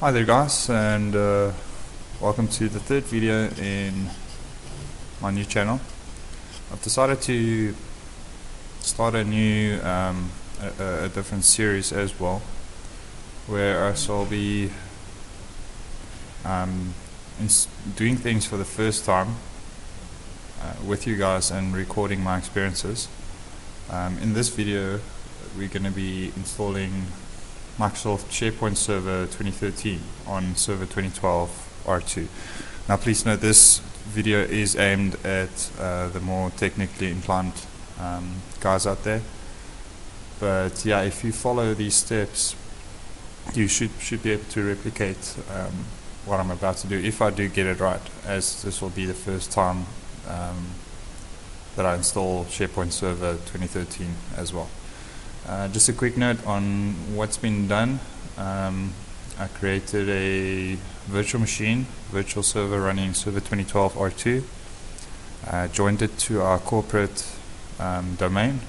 Hi there guys, and welcome to the third video in my new channel. I've decided to start a new, a different series as well, where I shall be doing things for the first time with you guys and recording my experiences. In this video we're going to be installing Microsoft SharePoint Server 2013 on Server 2012 R2. Now please note this video is aimed at the more technically inclined guys out there, but yeah, if you follow these steps you should be able to replicate what I'm about to do, if I do get it right, as this will be the first time that I install SharePoint Server 2013 as well. Just a quick note on what's been done. I created a virtual machine, virtual server running Server 2012 R2, joined it to our corporate domain.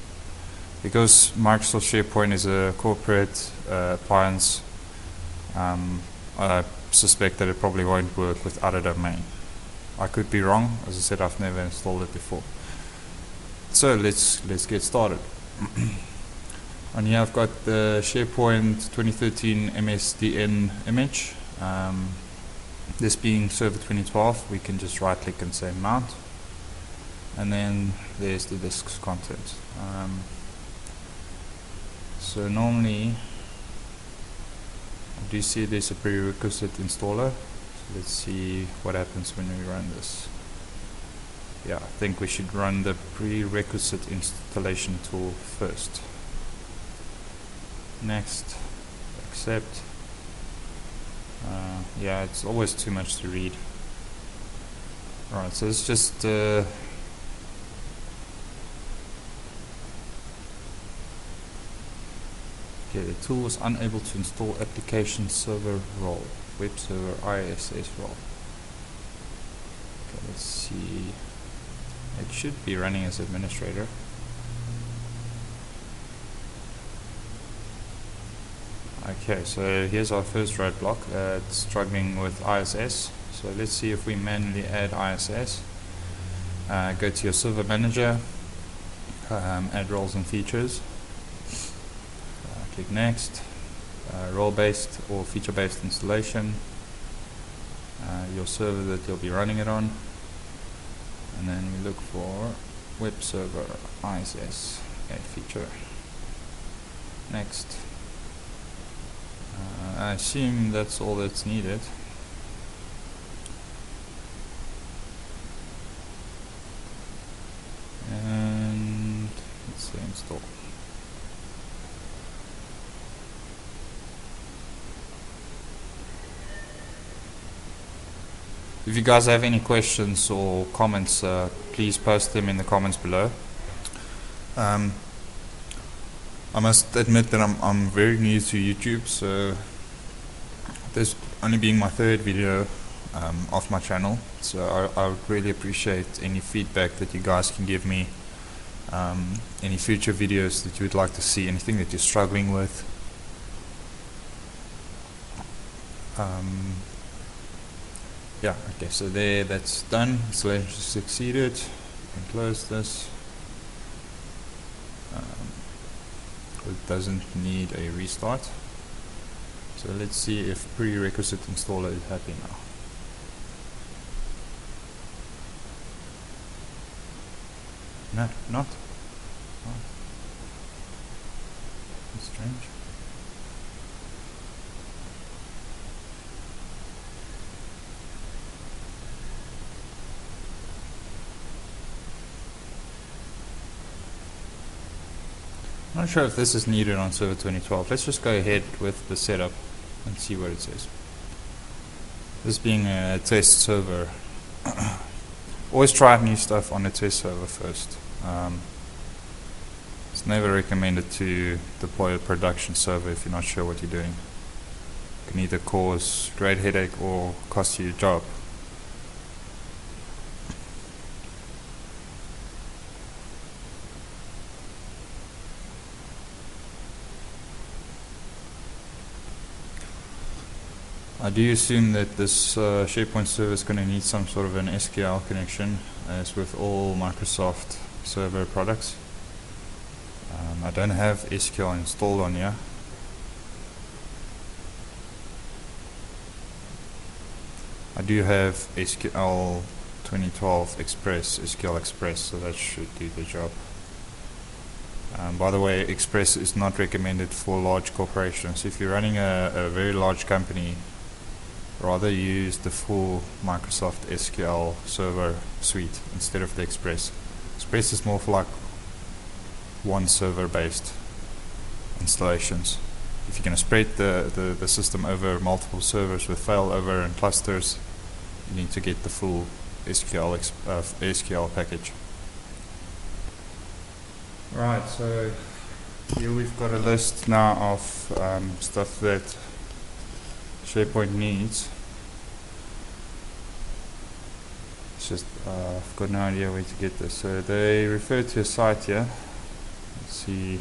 Because Microsoft SharePoint is a corporate appliance, I suspect that it probably won't work without a domain. I could be wrong, as I said, I've never installed it before. So let's get started. And here I've got the SharePoint 2013 MSDN image. This being Server 2012, we can just right click and say mount, and then there's the disk's content. So normally I do see there's a prerequisite installer. So let's see what happens when we run this. Yeah, I think we should run the prerequisite installation tool first. Next, accept. Yeah, it's always too much to read. Alright, so it's just okay, the tool was unable to install application server role, web server ISS role. Okay, let's see. It should be running as administrator. Okay, so here's our first roadblock. It's struggling with ISS. So let's see if we manually add ISS. Go to your server manager, add roles and features. Click next. Role-based or feature-based installation. Your server that you'll be running it on. And then we look for web server ISS, add feature. Next. I assume that's all that's needed. And let's say install. If you guys have any questions or comments, please post them in the comments below. I must admit that I'm very new to YouTube, so this only being my third video off my channel, so I would really appreciate any feedback that you guys can give me, any future videos that you would like to see, anything that you're struggling with. Yeah, okay, so there, that's done. Installation succeeded. You can close this. It doesn't need a restart. So let's see if prerequisite installer is happy now. No, not. Oh. That's strange. I'm not sure if this is needed on Server 2012. Let's just go ahead with the setup and see what it says. This being a test server, always try new stuff on a test server first. It's never recommended to deploy a production server if you're not sure what you're doing. It can either cause great headache or cost you your job. I do assume that this Sharepoint server is going to need some sort of an SQL connection, as with all Microsoft server products. I don't have SQL installed on here. I do have SQL 2012 Express, SQL Express, so that should do the job. By the way, Express is not recommended for large corporations. If you're running a very large company, rather use the full Microsoft SQL Server suite instead of the Express. Express is more for like one server based installations. If you're going to spread the system over multiple servers with failover and clusters, you need to get the full SQL package. Right, so here we've got a list now of stuff that Sharepoint needs. It's just I've got no idea where to get this. So they refer to a site here. Let's see.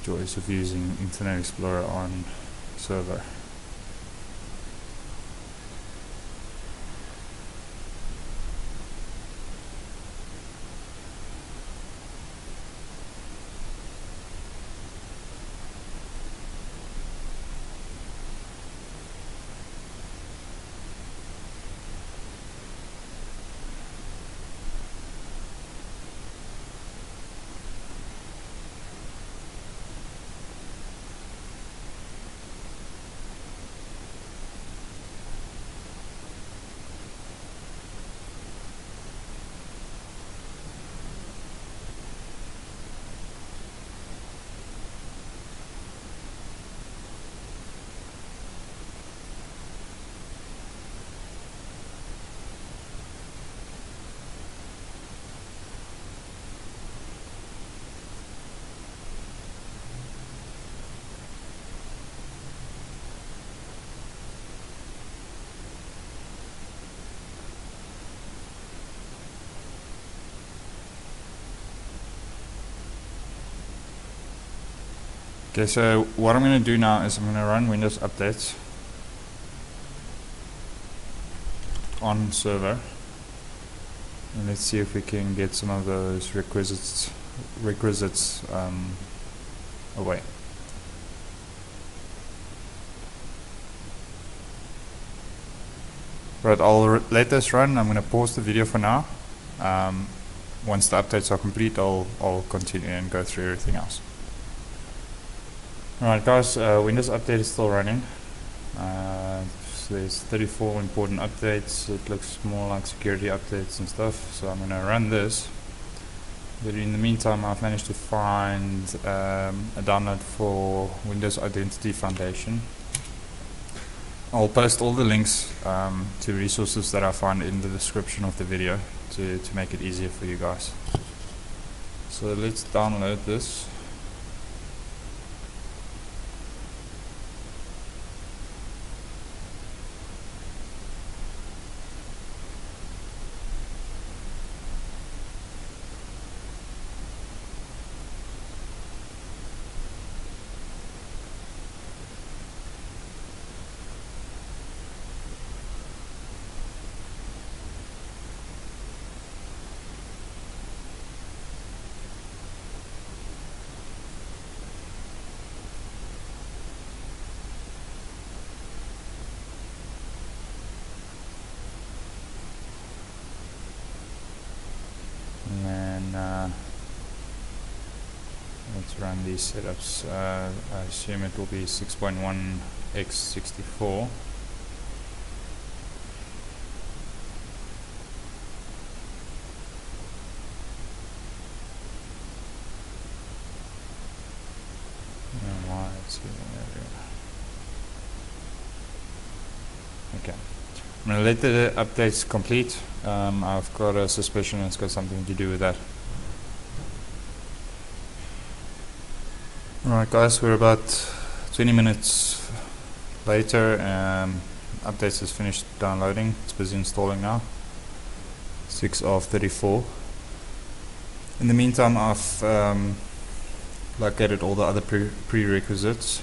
Joys of using Internet Explorer on server. Okay, so what I'm going to do now is I'm going to run Windows updates on server, and let's see if we can get some of those requisites away. Right, I'll let this run. I'm going to pause the video for now. Once the updates are complete, I'll continue and go through everything else. Alright guys, Windows Update is still running. So there's 34 important updates. It looks more like security updates and stuff, so I'm going to run this. But in the meantime, I've managed to find a download for Windows Identity Foundation. I'll post all the links to resources that I find in the description of the video to make it easier for you guys. So let's download this. Let's run these setups. I assume it will be 6.1x64. Okay, I'm going to let the updates complete. I've got a suspicion it's got something to do with that. Alright guys, we're about 20 minutes later. Updates is finished downloading. It's busy installing now. 6 of 34. In the meantime, I've located all the other prerequisites.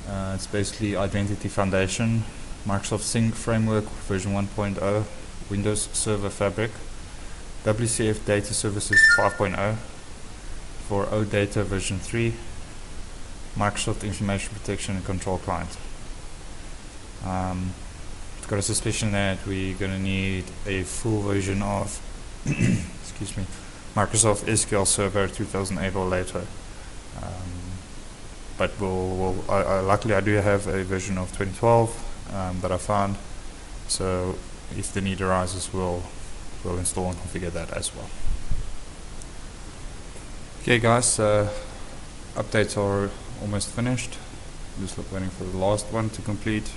It's basically Identity Foundation, Microsoft Sync Framework version 1.0, Windows Server Fabric, WCF Data Services 5.0, for OData version 3, Microsoft Information Protection and Control Client. I've got a suspicion that we're going to need a full version of excuse me, Microsoft SQL Server 2008 or later. But luckily I do have a version of 2012 that I found, so if the need arises, we'll install and configure that as well. Okay guys, updates are almost finished. Just waiting for the last one to complete.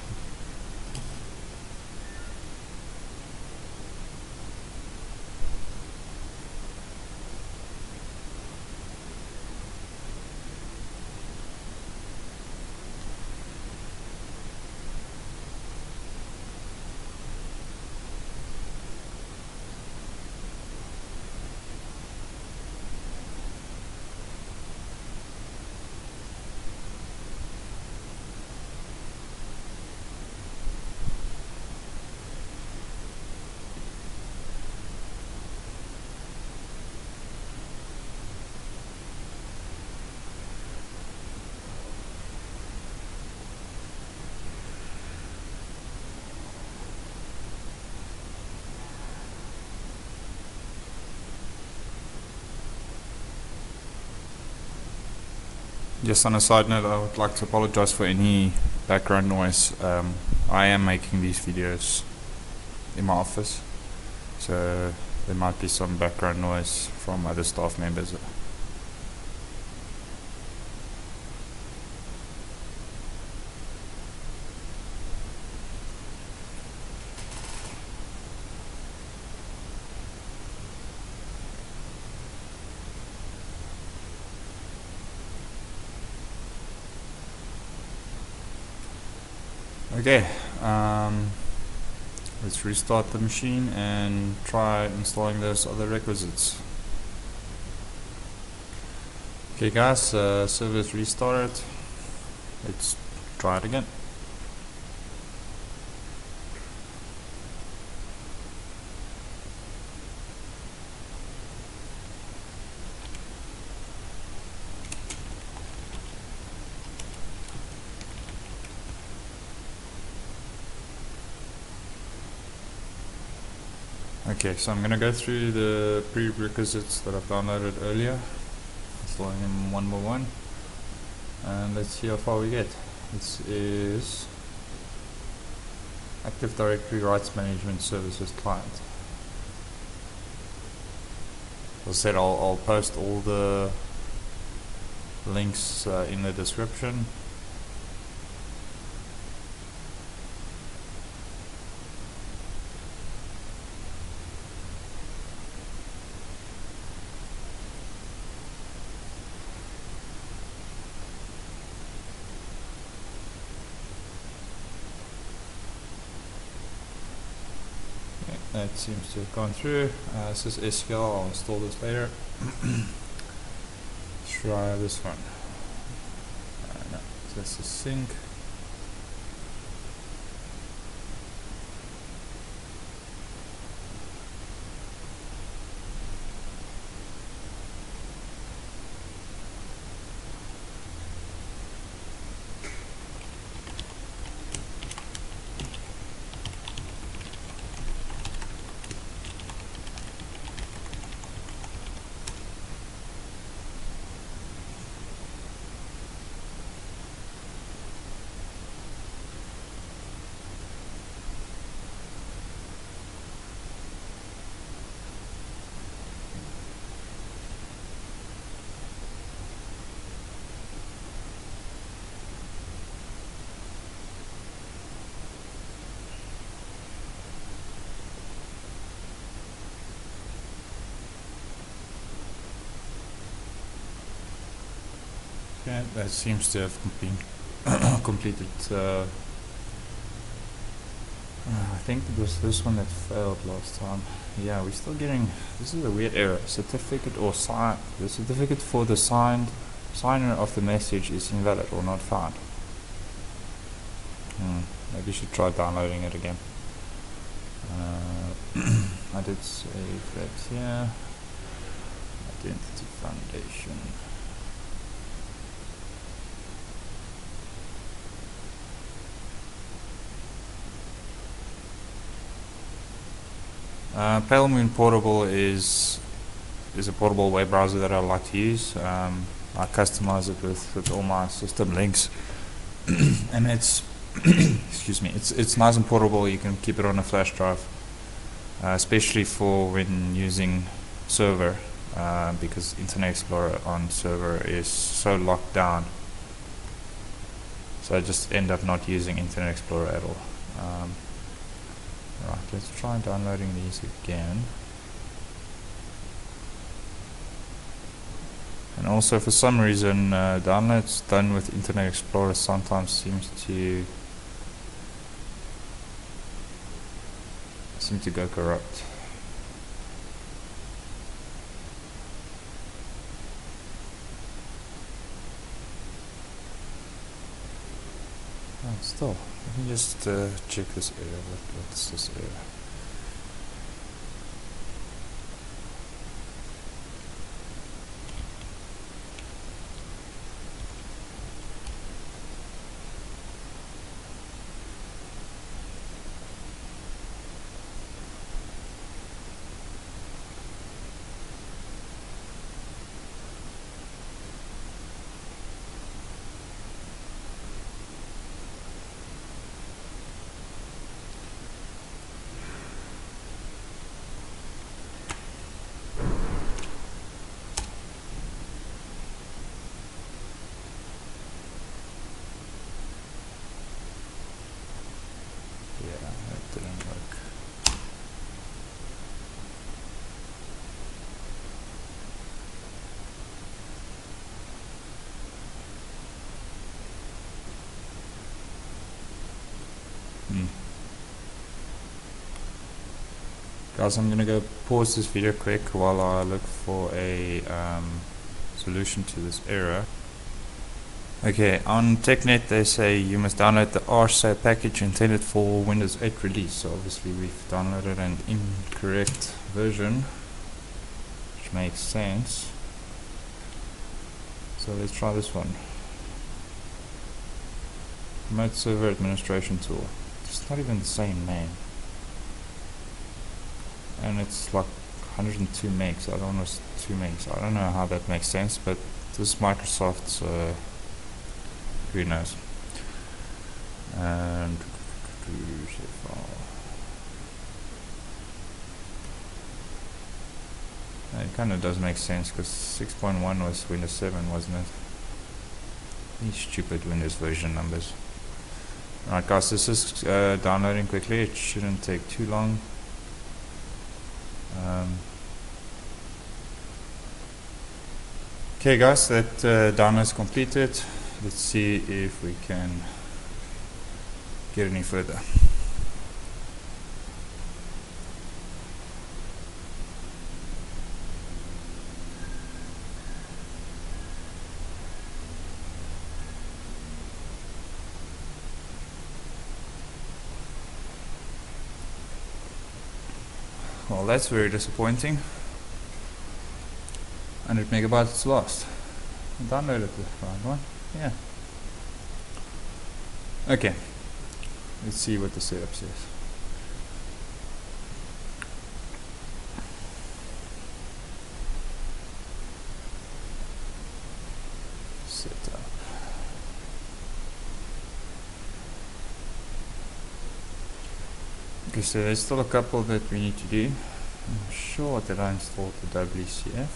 Just on a side note, I would like to apologize for any background noise. I am making these videos in my office, so there might be some background noise from other staff members. Okay, let's restart the machine and try installing those other requisites. Okay guys, server's restarted. Let's try it again. Okay, so I'm going to go through the prerequisites that I've downloaded earlier, installing them one by one, and let's see how far we get. This is Active Directory Rights Management Services Client. As I said, I'll post all the links in the description. That seems to have gone through. This is SQL, I'll install this later. Try this one. No, this is sync. Okay, that seems to have been completed I think it was this one that failed last time. Yeah, we're still getting, this is a weird error. Certificate or sign, the certificate for the signer of the message is invalid or not found. Maybe you should try downloading it again. I did save that here. Identity Foundation. Pale Moon Portable is a portable web browser that I like to use. I customize it with all my system links, and it's excuse me, it's nice and portable. You can keep it on a flash drive, especially for when using server, because Internet Explorer on server is so locked down. So I just end up not using Internet Explorer at all. Right, let's try downloading these again. And also, for some reason, downloads done with Internet Explorer sometimes seems to go corrupt. Still, let me just check this area. What's this area? That didn't work. Guys, I'm gonna go pause this video quick while I look for a solution to this error. Okay, on TechNet they say you must download the RSA package intended for Windows 8 release. So obviously we've downloaded an incorrect version, which makes sense. So let's try this one. Remote Server Administration Tool. It's not even the same name. And it's like 102 megs. The other one was 2 megs. I don't know how that makes sense, but this is Microsoft's, who knows. And it kind of does make sense, because 6.1 was Windows 7, wasn't it? These stupid Windows version numbers. Alright guys, this is downloading quickly. It shouldn't take too long. Okay guys, that download is completed. Let's see if we can get any further. Well, that's very disappointing. 100 megabytes is lost. I downloaded the right one. Yeah. Okay. Let's see what the setup says. Setup. Okay, so there's still a couple that we need to do. I'm sure that I installed the WCF.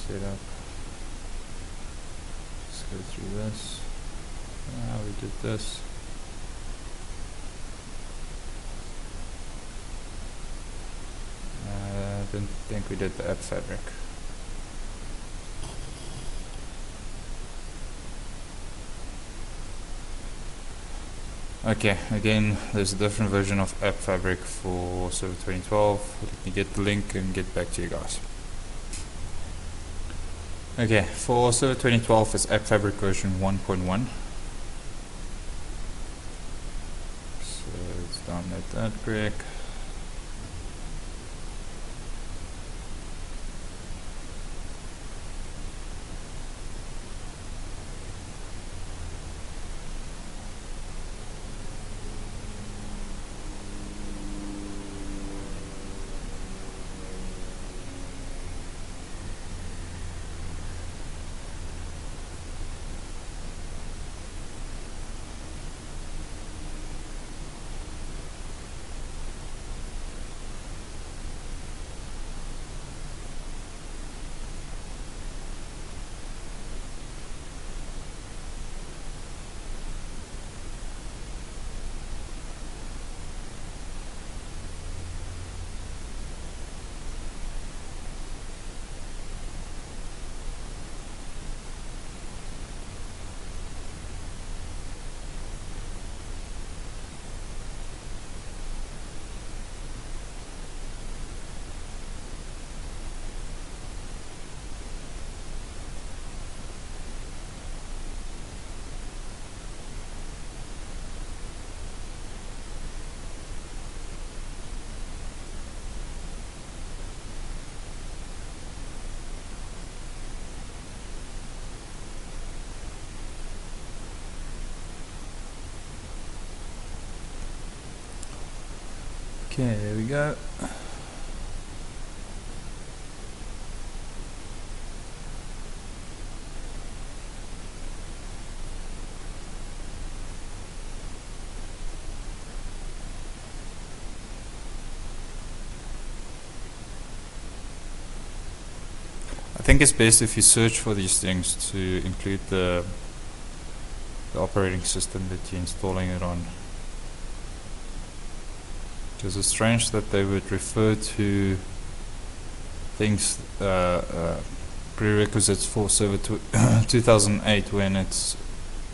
Set up. Let's go through this. We did this. I don't think we did the app fabric. Okay, again, there's a different version of App Fabric for Server 2012. Let me get the link and get back to you guys. Okay, for Server 2012 it's App Fabric version 1.1. So let's download that quick. Okay, there we go. I think it's best if you search for these things to include the operating system that you're installing it on. Because it's strange that they would refer to things, prerequisites for Server 2008 when it's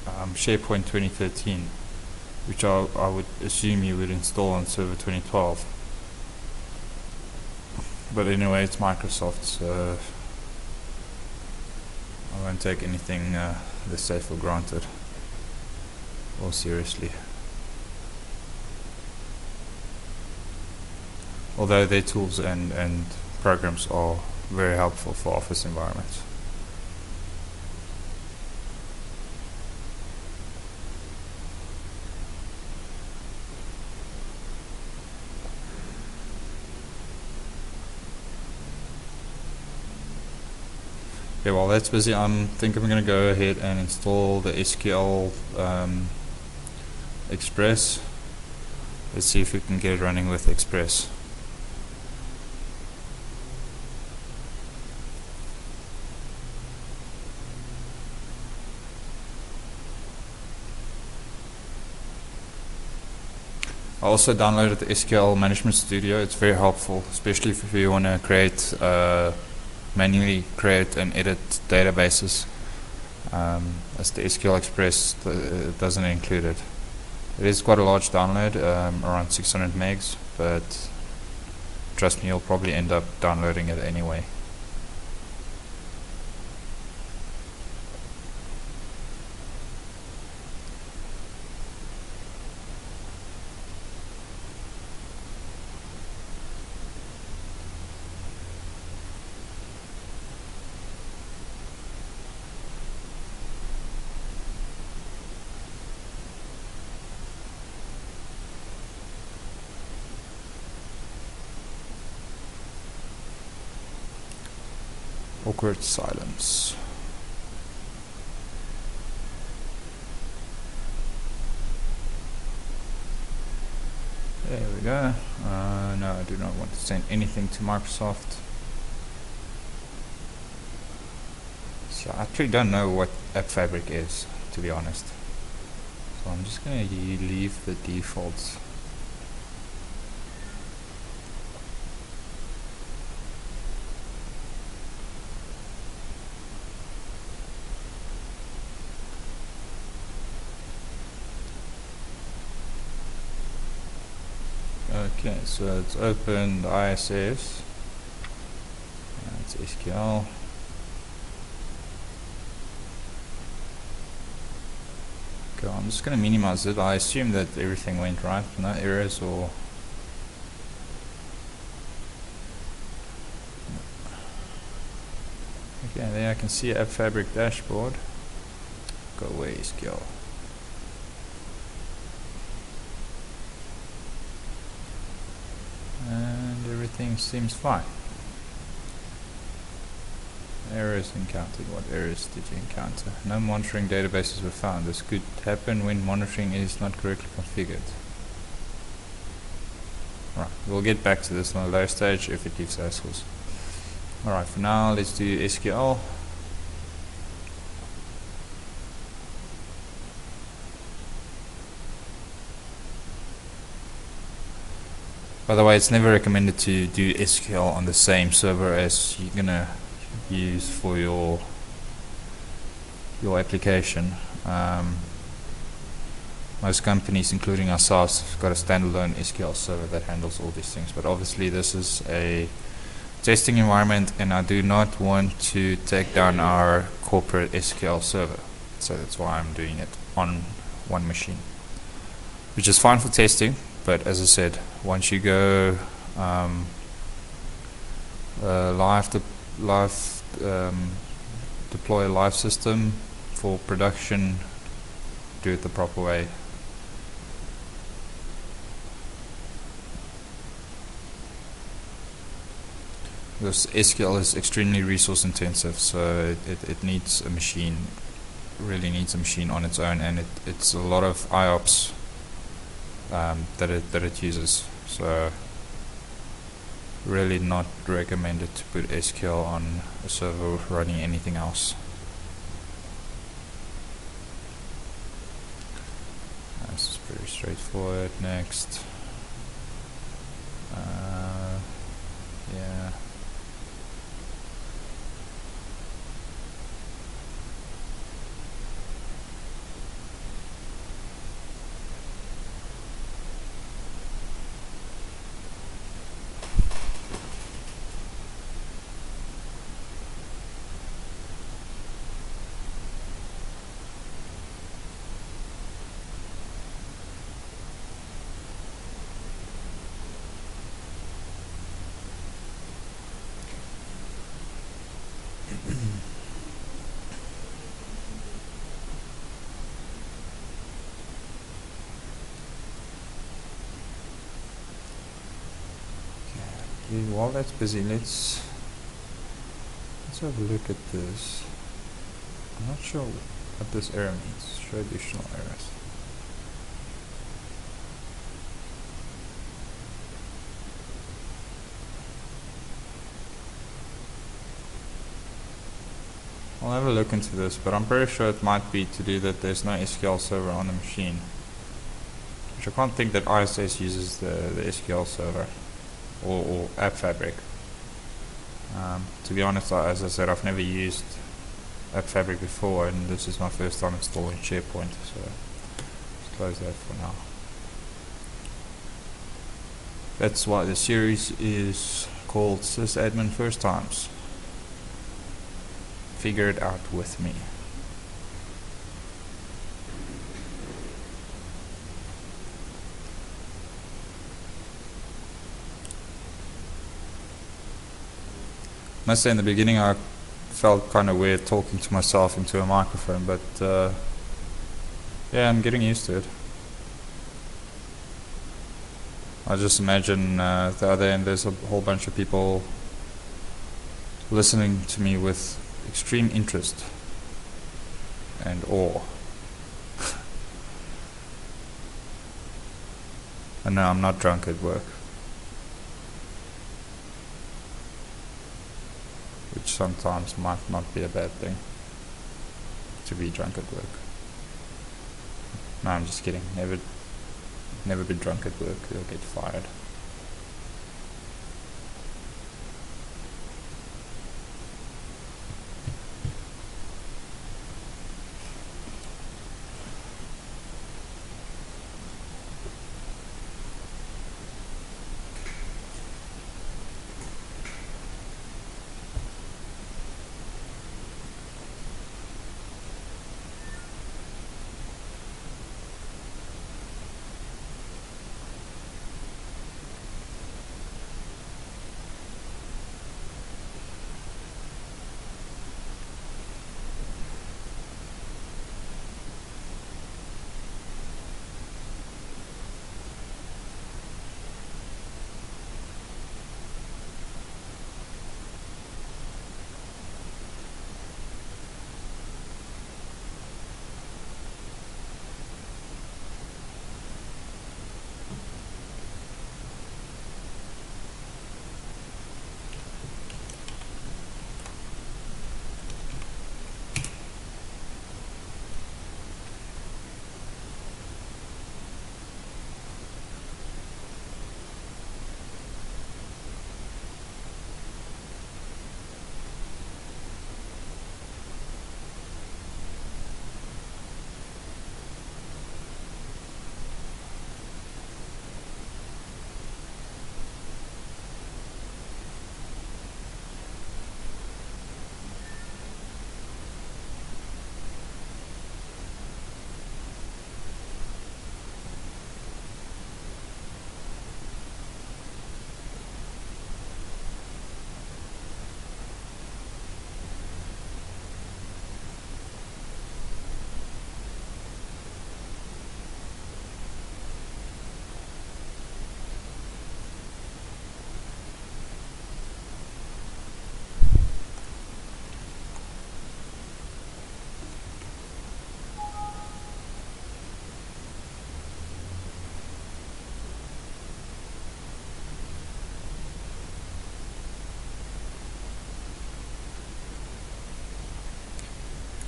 Sharepoint 2013, which I would assume you would install on Server 2012. But anyway, it's Microsoft, so I won't take anything they say for granted or seriously. Although their tools and programs are very helpful for office environments. Okay, while that's busy, I think I'm going to go ahead and install the SQL Express. Let's see if we can get it running with Express. I also downloaded the SQL Management Studio. It's very helpful, especially if you want to create, manually create and edit databases. As the SQL Express doesn't include it. It is quite a large download, around 600 megs, but trust me, you'll probably end up downloading it anyway. Awkward silence. There we go. No, I do not want to send anything to Microsoft. So I actually don't know what App Fabric is, to be honest. So I'm just going to leave the defaults. Okay, so it's opened ISS. It's SQL. Okay, I'm just going to minimize it. I assume that everything went right, no errors or. Okay, there I can see App Fabric dashboard. Go away, SQL. And everything seems fine. Errors encountered. What errors did you encounter? No monitoring databases were found. This could happen when monitoring is not correctly configured. Right, we'll get back to this on a later stage if it gives hassles. Alright, for now let's do SQL. By the way, it's never recommended to do SQL on the same server as you're gonna use for your application. Most companies, including ourselves, have got a standalone SQL server that handles all these things. But obviously, this is a testing environment, and I do not want to take down our corporate SQL server. So that's why I'm doing it on one machine, which is fine for testing. But as I said, once you go deploy a live system for production, do it the proper way. This SQL is extremely resource intensive, so it needs a machine, really needs a machine on its own, and it's a lot of IOPS that it uses. So really not recommended to put SQL on a server running anything else. This is pretty straightforward. Next. Yeah. While that's busy, let's have a look at this. I'm not sure what this error means. Show additional errors. I'll have a look into this, but I'm pretty sure it might be to do that there's no SQL server on the machine, which I can't think that ISS uses the SQL server or App Fabric. To be honest, as I said, I've never used App Fabric before, and this is my first time installing Sharepoint, so let's close that for now. That's why the series is called Sysadmin First Times. Figure it out with me. Must say in the beginning I felt kind of weird talking to myself into a microphone, but yeah, I'm getting used to it. I just imagine the other end there's a whole bunch of people listening to me with extreme interest and awe. And no, I'm not drunk at work, which sometimes might not be a bad thing, to be drunk at work. No, I'm just kidding. Never be drunk at work. You'll get fired.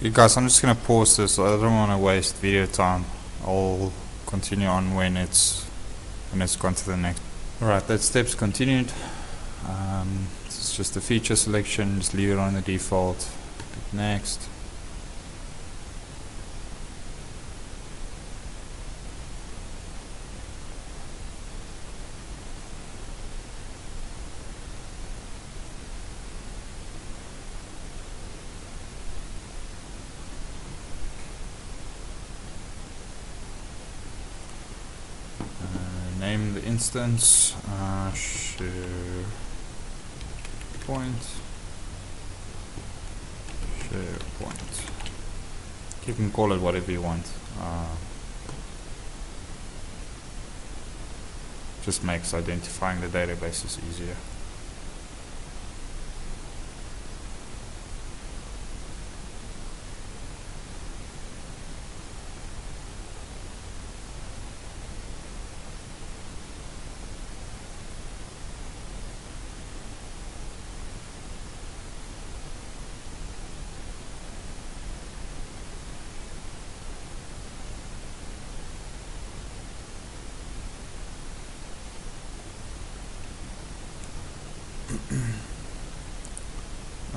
You guys, I'm just gonna pause this. I don't want to waste video time. I'll continue on when it's gone to the next. Alright, that step's continued. This is just a feature selection. Just leave it on the default. Click next. Name the instance Sharepoint. You can call it whatever you want. Just makes identifying the databases easier.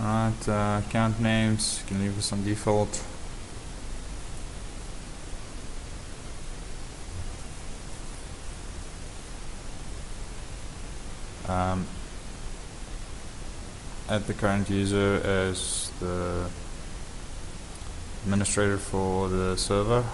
Alright, account names, you can leave us on default. Add the current user as the administrator for the server.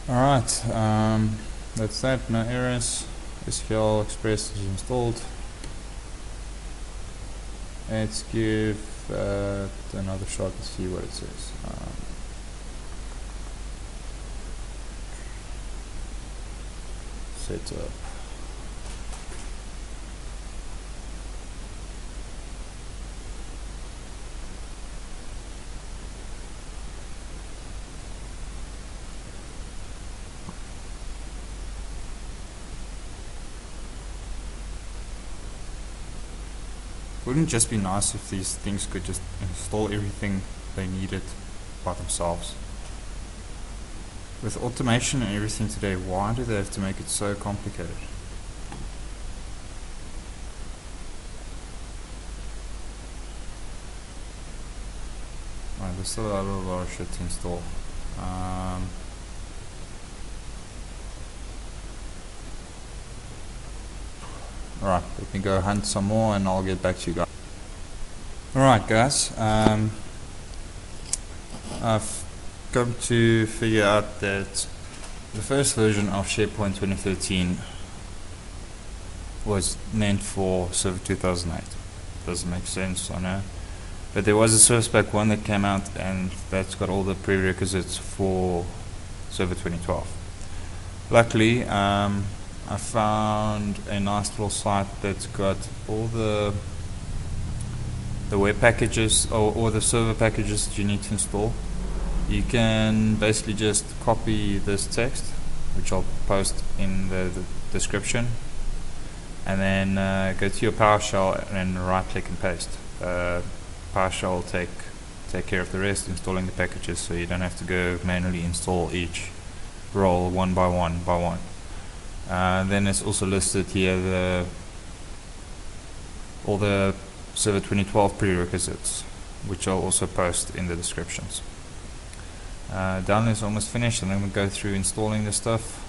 Alright, that's that, no errors. SQL Express is installed. Let's give another shot to see what it says. Setup. Wouldn't it just be nice if these things could just install everything they needed by themselves? With automation and everything today, why do they have to make it so complicated? Right, there's still a lot of shit to install. Alright, let me go hunt some more and I'll get back to you guys. Alright guys, I've come to figure out that the first version of SharePoint 2013 was meant for Server 2008. Doesn't make sense, I know. But there was a Service Pack 1 that came out, and that's got all the prerequisites for Server 2012. Luckily, I found a nice little site that's got all the web packages or the server packages that you need to install. You can basically just copy this text, which I'll post in the description, and then go to your PowerShell and right click and paste. PowerShell will take care of the rest, installing the packages, so you don't have to go manually install each role one by one. Then it's also listed here all the Server 2012 prerequisites, which I'll also post in the descriptions. Download is almost finished, and then we'll go through installing the stuff,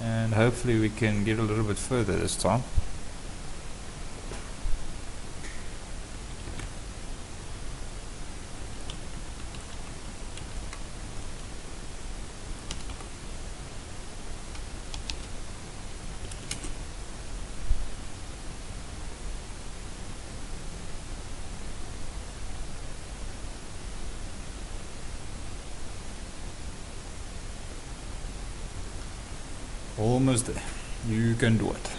and hopefully we can get a little bit further this time. Almost there. You can do it.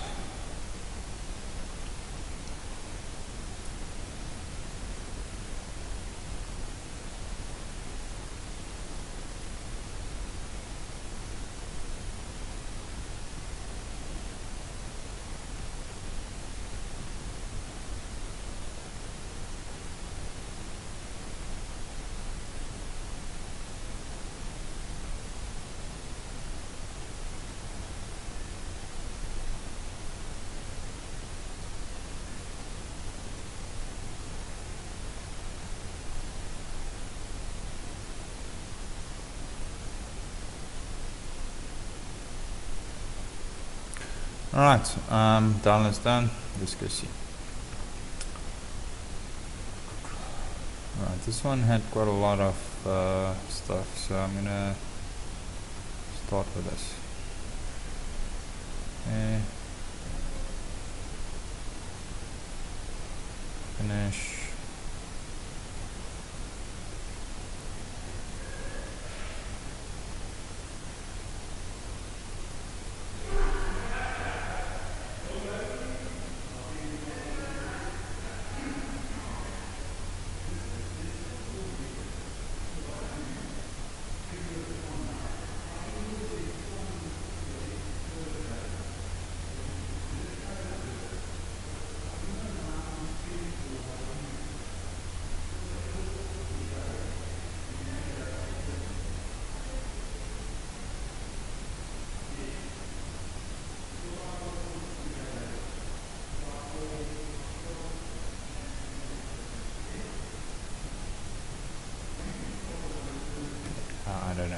Alright, download's done. Let's go see. Alright, this one had quite a lot of stuff, so I'm gonna start with this. Okay. Finish. I don't know.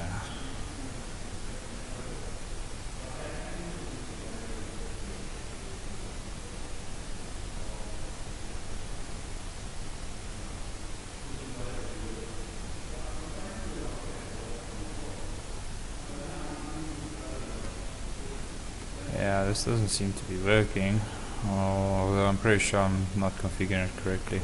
Yeah, this doesn't seem to be working, although I'm pretty sure I'm not configuring it correctly.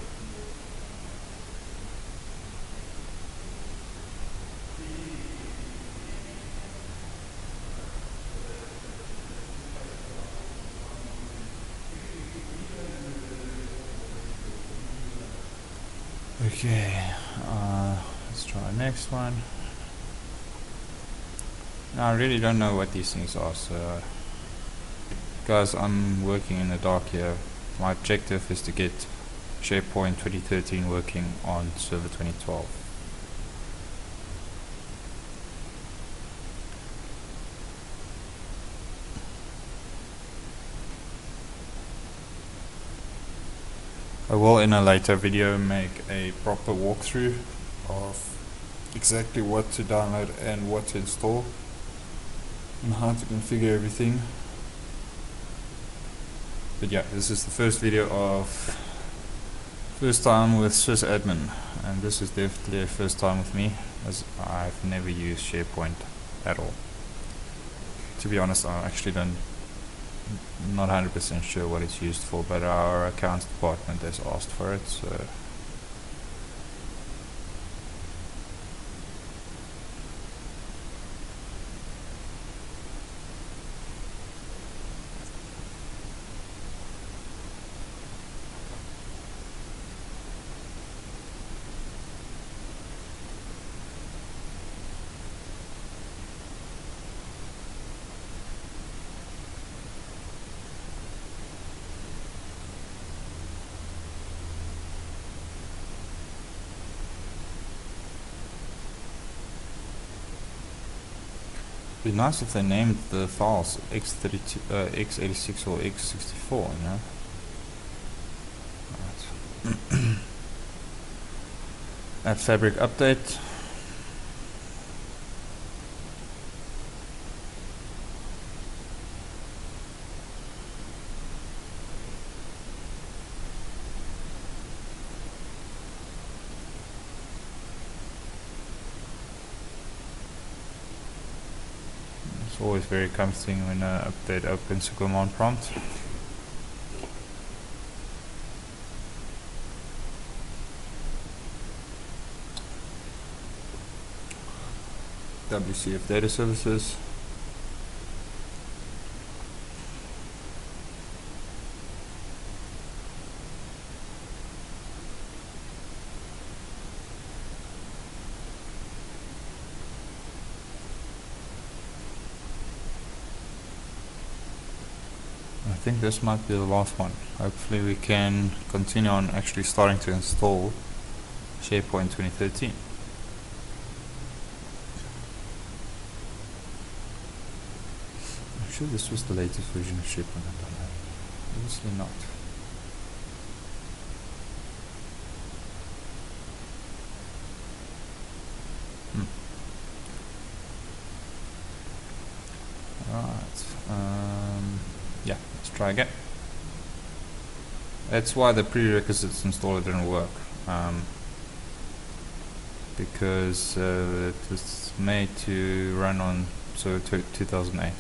Okay, let's try the next one. Now, I really don't know what these things are, so guys, I'm working in the dark here. My objective is to get Sharepoint 2013 working on Server 2012. I will in a later video make a proper walkthrough of exactly what to download and what to install and how to configure everything. But yeah, this is the first video of first time with sysadmin, and this is definitely a first time with me, as I've never used SharePoint at all. To be honest, I actually don't not 100% sure what it's used for, but our accounts department has asked for it, so it'd be nice if they named the files x32, x86 or x64, you know. Right. Add fabric update. It's always very comforting when an update opens a command prompt. WCF data services. I think this might be the last one. Hopefully we can continue on actually starting to install Sharepoint 2013. I'm sure this was the latest version of Sharepoint. I don't know. Obviously not. Yeah, let's try again. That's why the prerequisites installer didn't work, because it was made to run on 2008.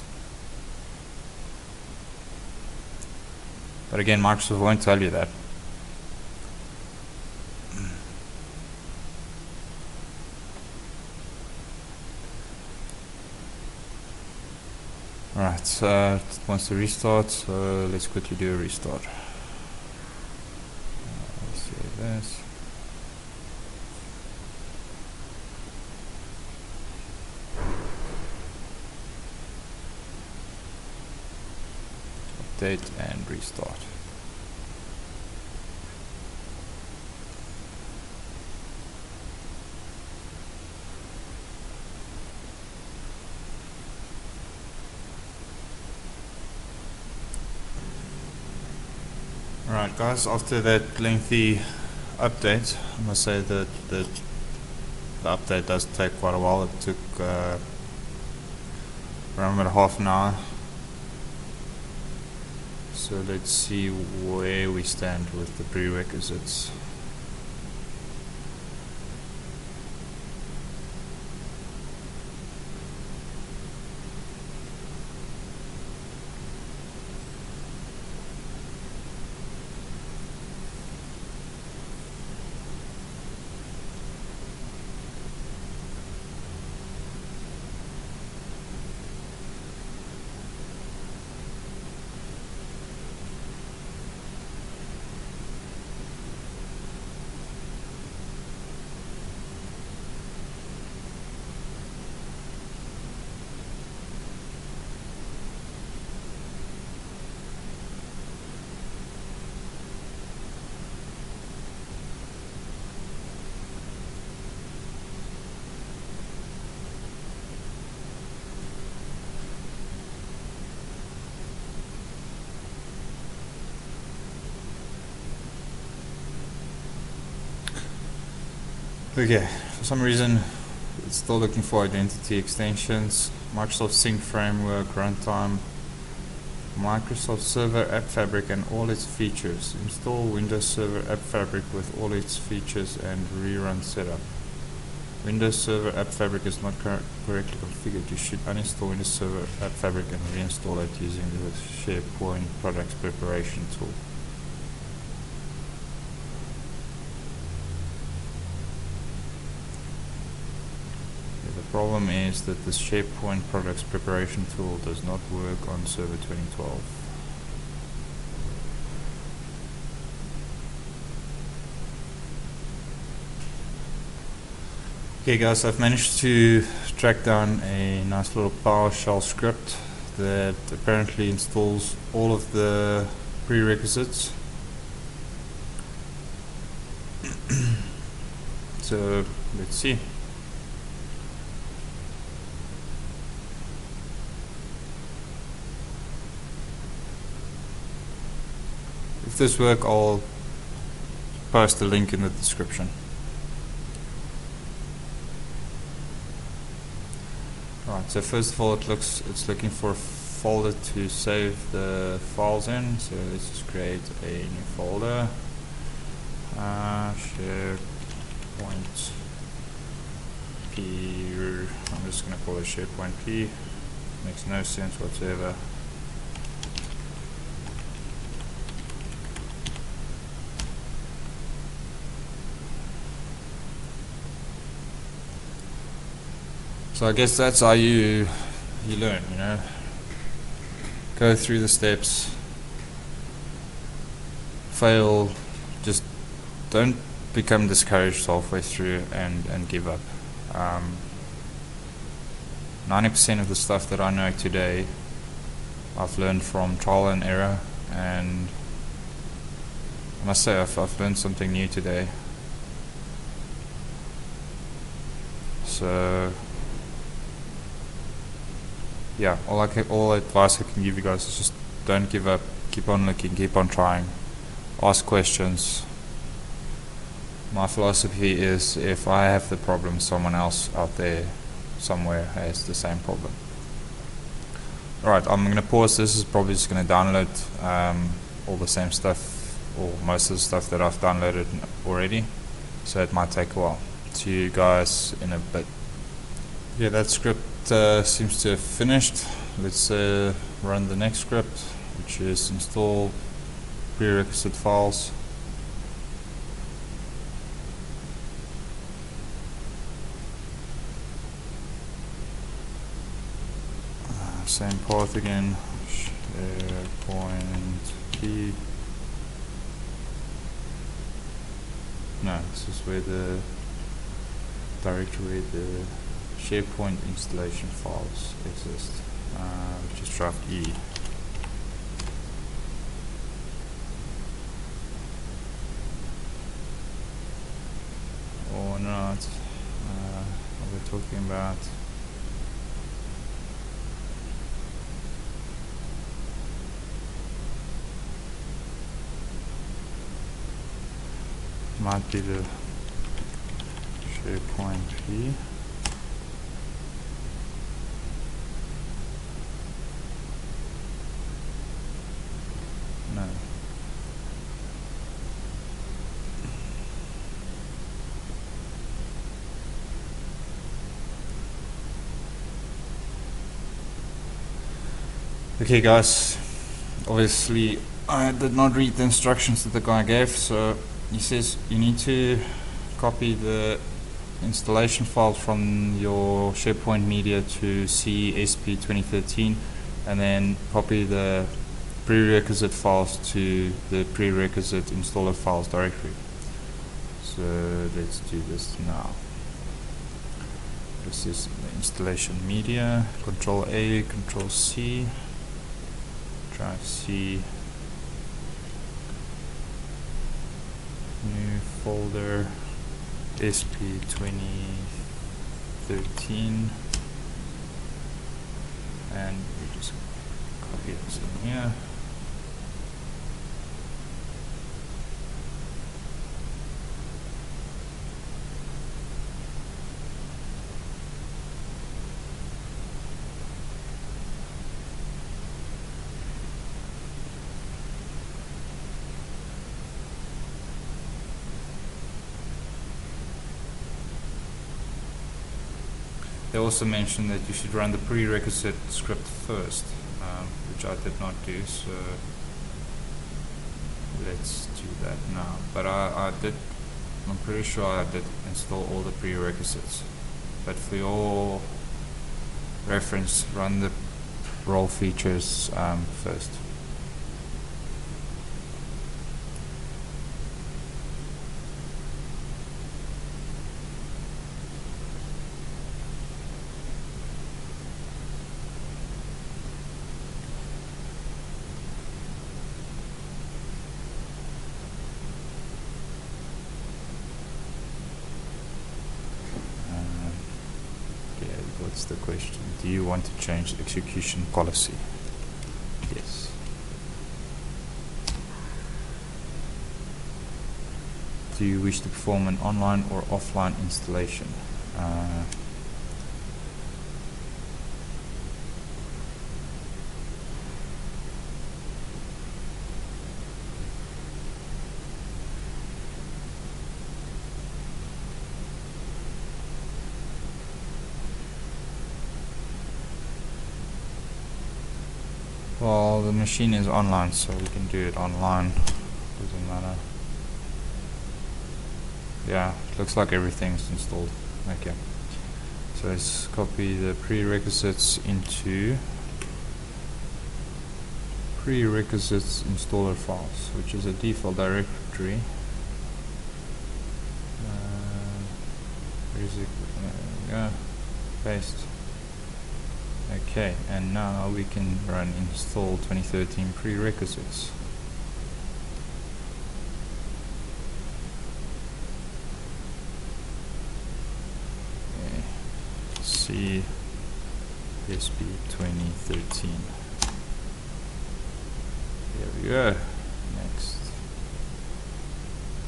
But again, Microsoft won't tell you that. Alright, so it wants to restart, so let's quickly do a restart. Let's save this. Update and restart. Alright guys, after that lengthy update, I must say that the update does take quite a while. It took around about half an hour. So let's see where we stand with the prerequisites. Okay, for some reason it's still looking for identity extensions, Microsoft Sync Framework, Runtime, Microsoft Server App Fabric and all its features. Install Windows Server App Fabric with all its features and rerun setup. Windows Server App Fabric is not correctly configured. You should uninstall Windows Server App Fabric and reinstall it using the Sharepoint products preparation tool. The problem is that the Sharepoint products preparation tool does not work on Server 2012. Okay guys, I've managed to track down a nice little PowerShell script that apparently installs all of the prerequisites. So let's see. If this works, I'll post a link in the description. Right, so first of all it's looking for a folder to save the files in, so let's just create a new folder. Sharepoint P, I'm just going to call it Sharepoint P, makes no sense whatsoever. So I guess that's how you learn, you know. Go through the steps, fail, just don't become discouraged halfway through and give up. 90% of the stuff that I know today I've learned from trial and error, and I must say I've learned something new today. So yeah, all advice I can give you guys is just don't give up, keep on looking, keep on trying, ask questions. My philosophy is if I have the problem, someone else out there somewhere has the same problem. Alright, I'm going to pause. This is probably just going to download all the same stuff, or most of the stuff that I've downloaded already, so it might take a while. See you guys in a bit. Yeah, that script seems to have finished. Let's run the next script, which is install prerequisite files. Same path again, Sharepoint P. No, this is where the directory where the Sharepoint installation files exist, which is draft E. Or not, what we're talking about. Might be the Sharepoint P. No. Okay guys, obviously I did not read the instructions that the guy gave, so he says you need to copy the installation file from your Sharepoint media to CSP 2013 and then copy the prerequisite files to the prerequisite installer files directory. So let's do this now. This is the installation media, Control A, Control C, Drive C, new folder, SP 2013, and we just copy this in here. they also mentioned that you should run the prerequisite script first, which I did not do, so let's do that now. But I'm pretty sure I did install all the prerequisites. But for your reference, run the role features first. What's the question? Do you want to change the execution policy? Yes. Do you wish to perform an online or offline installation? Well, the machine is online, so we can do it online. Doesn't matter. Yeah, looks like everything's installed. Okay. So let's copy the prerequisites into prerequisites installer files, which is a default directory. Where is it? Yeah, paste. Okay, and now we can run install 2013 prerequisites. Okay. See SP 2013. There we go. Next.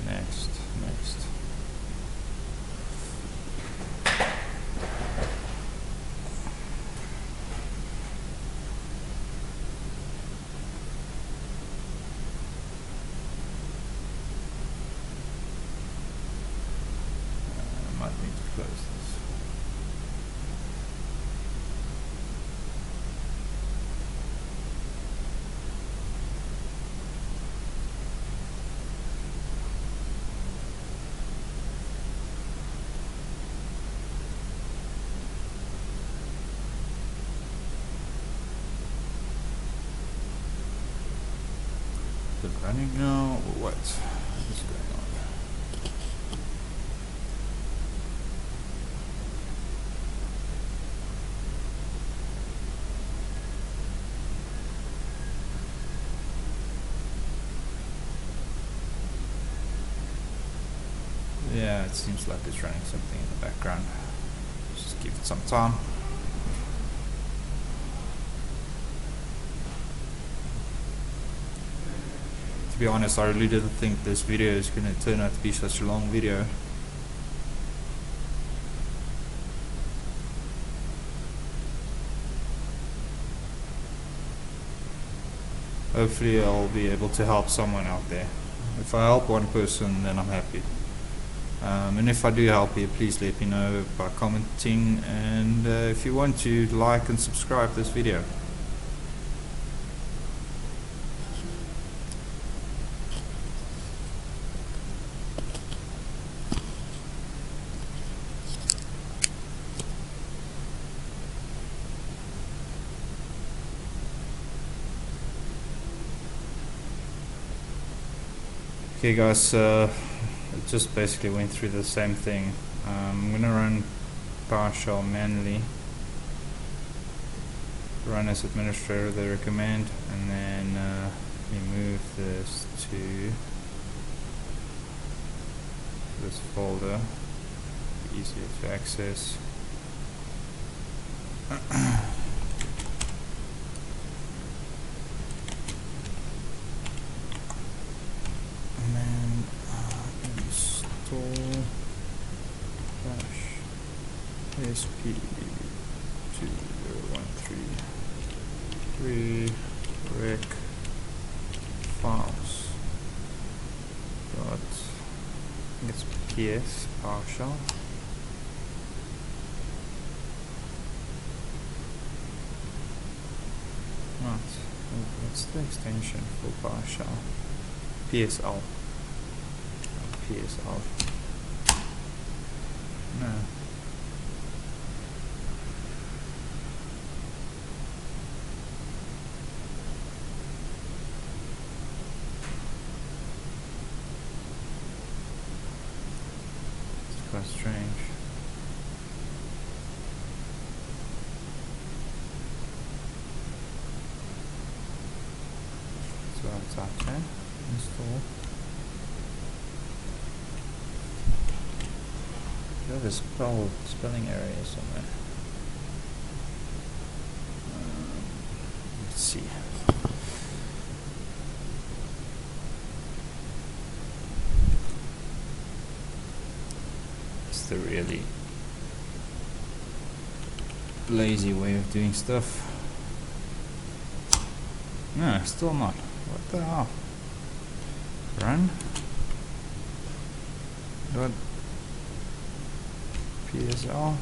Next. Next. Close this. Is it running now or what? What's going on? Yeah, it seems like it's running something in the background. Just give it some time. To be honest, I really didn't think this video is going to turn out to be such a long video. Hopefully I'll be able to help someone out there. If I help one person, then I'm happy. And if I do help you, please let me know by commenting, and if you want to, like and subscribe this video. Okay guys, it just basically went through the same thing. I'm going to run PowerShell manually, run as administrator they recommend, and then we move this to this folder, easier to access. SP2013 rec files dot, I think it's PS PowerShell. Right. What's the extension for PowerShell? PSL. PSL. No. It's quite strange. So it's out there. Install. There's a spelling error here somewhere. Let's see. It's the really lazy way of doing stuff. No, still not. What the hell? Run. Dot PSL.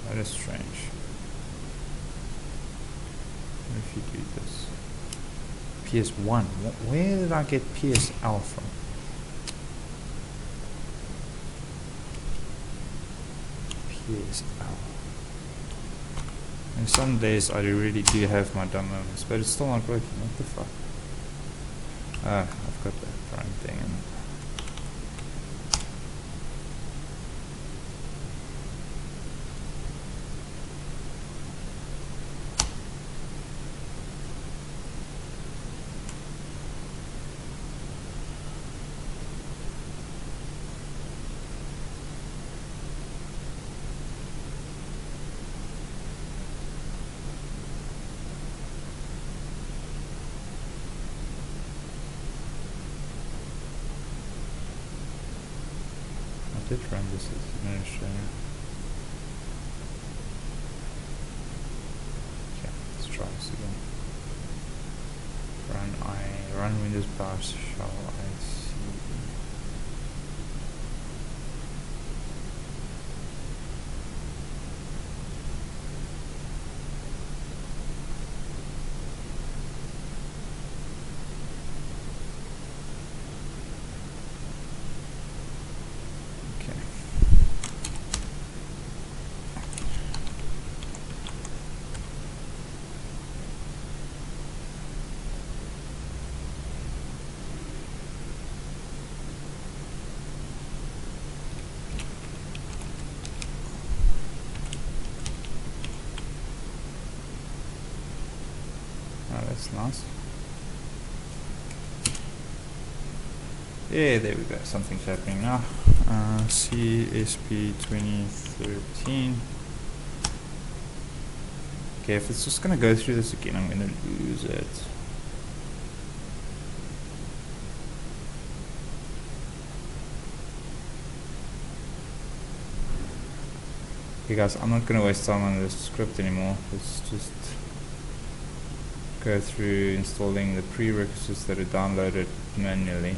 That is strange. What if you do this? PS1. Where did I get PSL from? PSL. And some days I really do have my dumb moments, but it's still not working. What the fuck? I've got that prime thing in. I did run this as administrator. Okay, let's try this again. Run Windows PowerShell IC. Oh, that's nice. Yeah, there we go. Something's happening now. CSP 2013. Okay, if it's just gonna go through this again, I'm gonna lose it. Okay guys, I'm not gonna waste time on this script anymore. Let's just go through installing the prerequisites that are downloaded manually.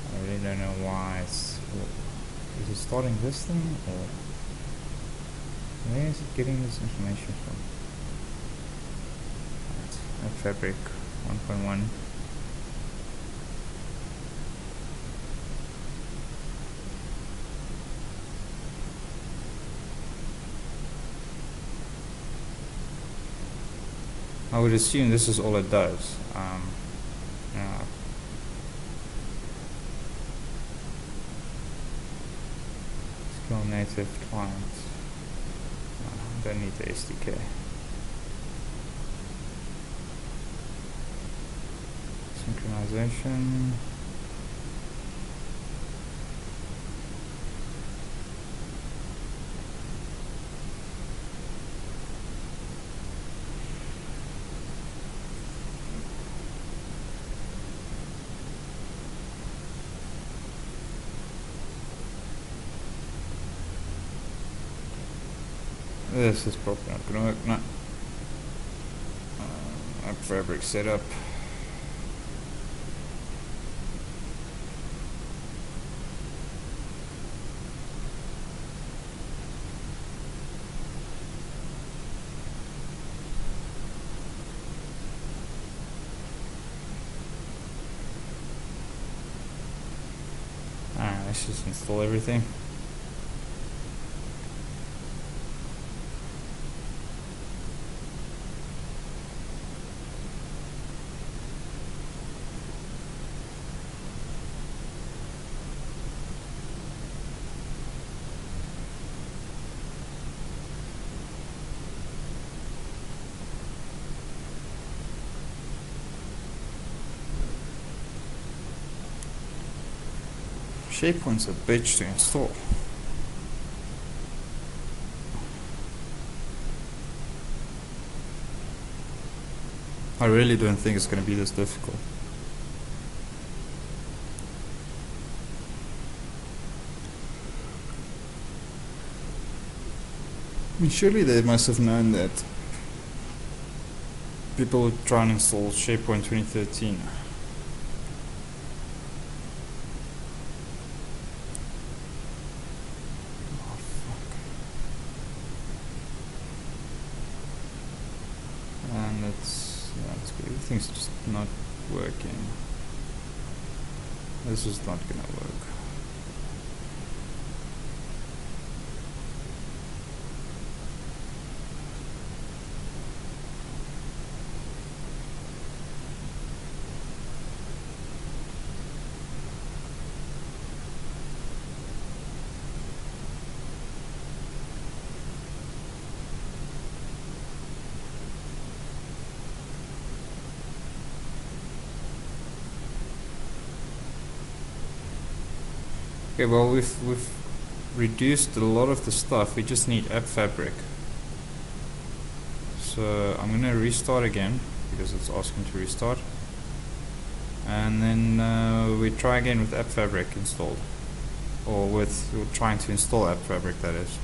I really don't know why it's... Is it starting this thing, or where is it getting this information from? Right, Fabric 1.1. I would assume this is all it does. Skill native client. Don't need the SDK. Synchronization. This is probably not going to work, no. App Fabric setup. Let's just install everything. Sharepoint's a bitch to install. I really don't think it's going to be this difficult. I mean, surely they must have known that people would try and install Sharepoint 2013. And it's good. Everything's just not working. This is not gonna work. Okay, well we've reduced a lot of the stuff. We just need app fabric. So I'm gonna restart again because it's asking to restart, and then we try again with app fabric installed, or we're trying to install app fabric, that is.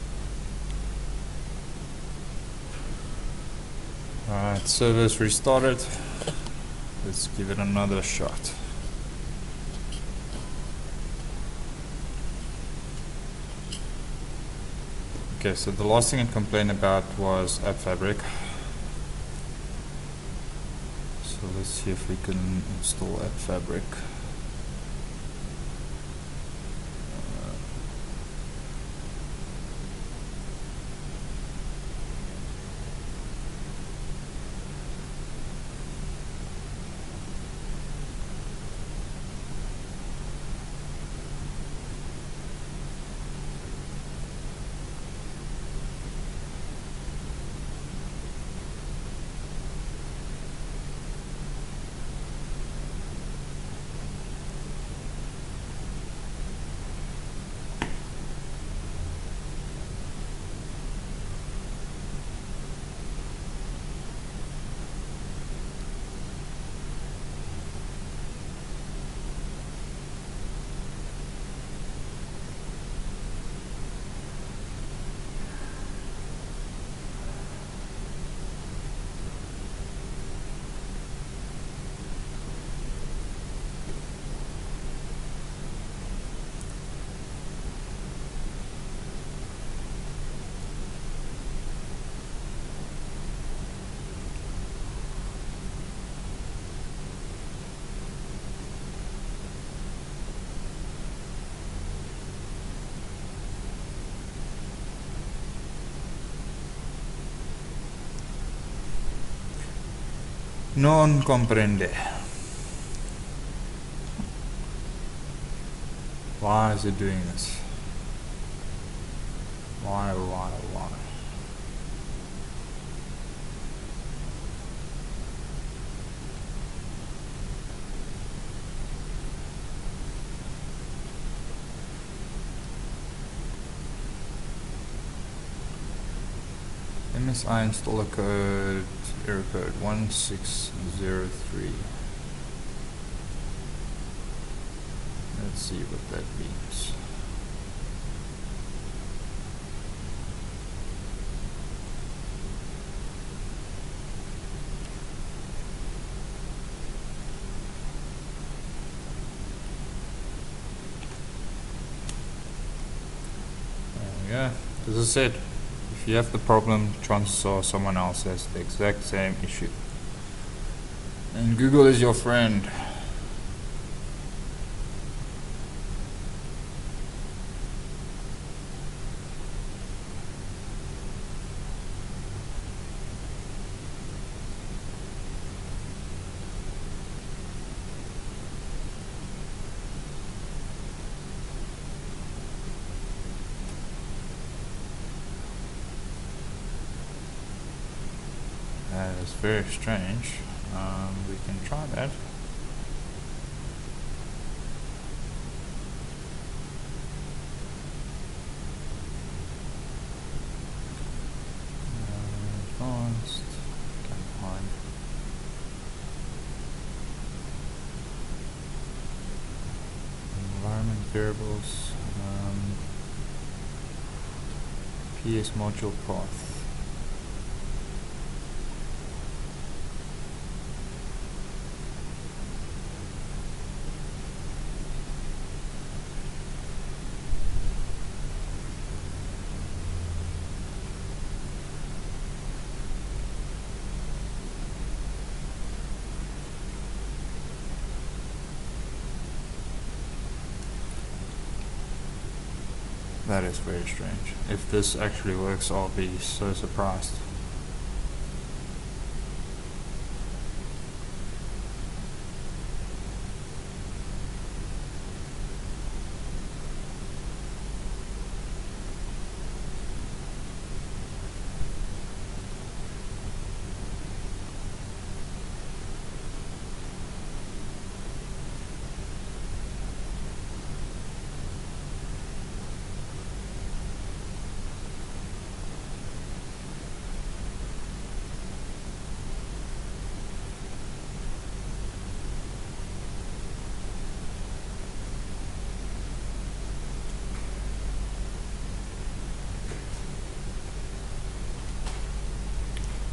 Alright, server's restarted. Let's give it another shot. Okay, so the last thing it complained about was app fabric. So let's see if we can install app fabric. Non comprende. Why is it doing this? Why? MSI installer code, error code 1603. Let's see what that means. There we go. As I said, if you have the problem, chances are someone else has the exact same issue. And Google is your friend. is very strange. We can try that. Advanced, can't find. Environment variables, PS module path. That is very strange. If this actually works, I'll be so surprised.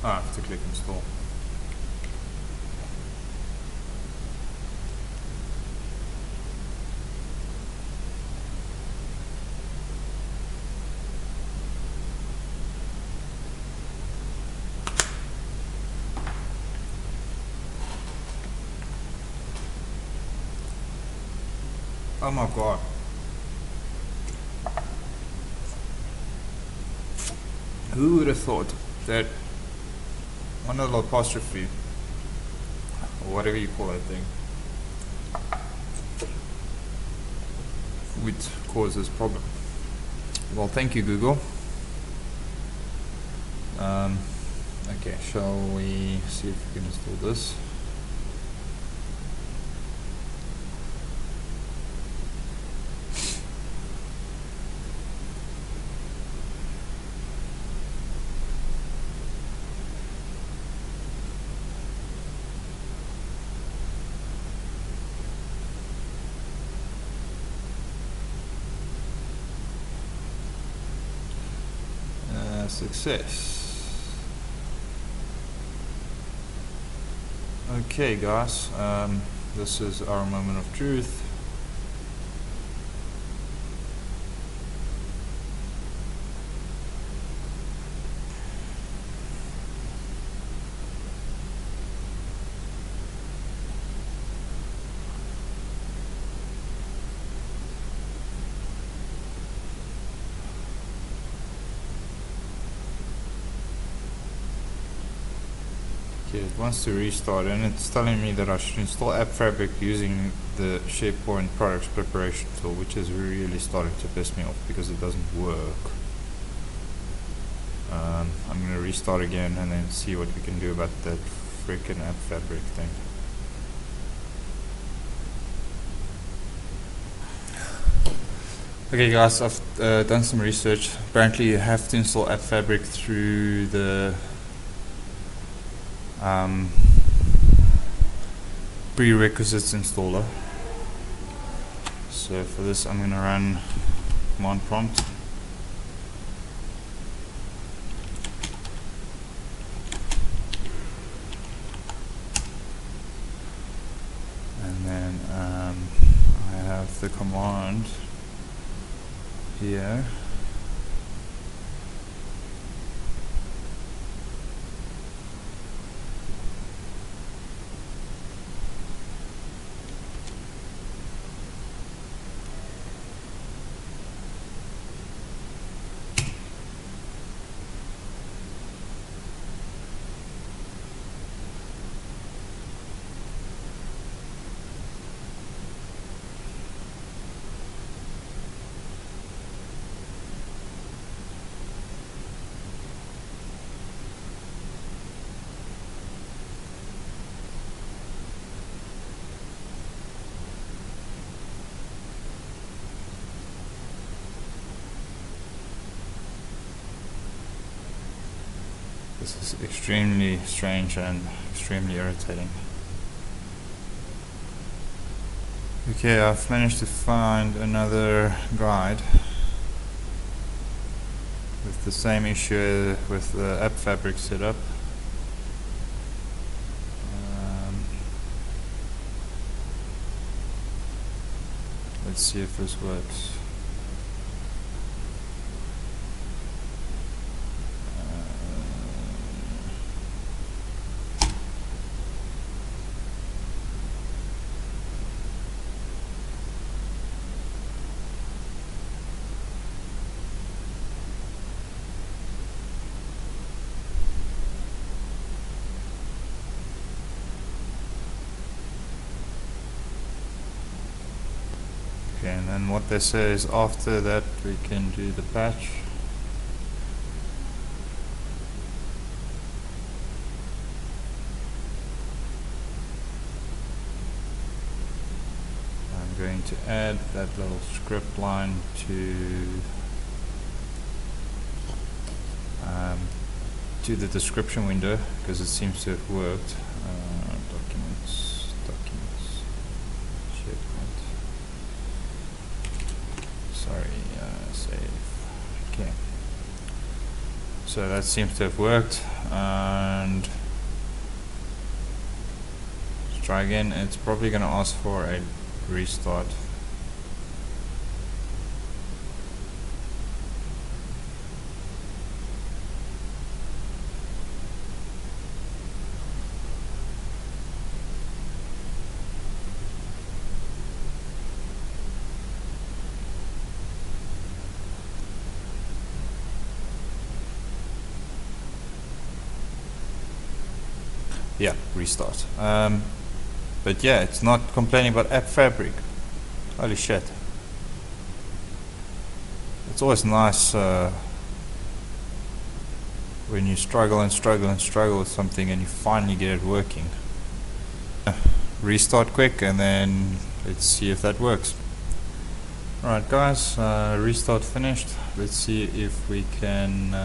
I have to click install. Oh my god. Who would have thought that one little apostrophe, or whatever you call that thing, would cause this problem? Well, thank you, Google. Okay, shall we see if we can install this? Success. Okay, guys, this is our moment of truth. Okay, it wants to restart and it's telling me that I should install App Fabric using the Sharepoint products preparation tool, which is really starting to piss me off because it doesn't work. I'm going to restart again and then see what we can do about that freaking App Fabric thing. Okay guys, I've done some research. Apparently you have to install App Fabric through the prerequisites installer. So for this I'm going to run command prompt and then I have the command here. This is extremely strange and extremely irritating. Okay, I've managed to find another guide with the same issue with the app fabric setup. Let's see if this works. Okay, and then what they say is after that we can do the patch. I'm going to add that little script line to the description window because it seems to have worked. Documents, Sharepoint. Sorry, save. Okay. So that seems to have worked, and let's try again. It's probably going to ask for a restart. Yeah, restart. But yeah, it's not complaining about app fabric. Holy shit. It's always nice when you struggle and struggle and struggle with something and you finally get it working. Restart quick and then let's see if that works. Alright guys, restart finished. Let's see if we can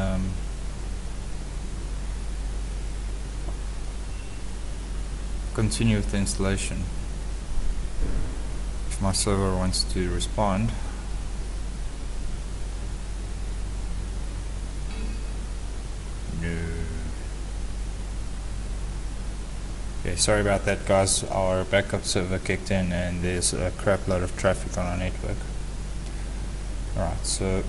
continue with the installation. If my server wants to respond. No. Okay, sorry about that guys, our backup server kicked in and there's a crap load of traffic on our network. Alright, so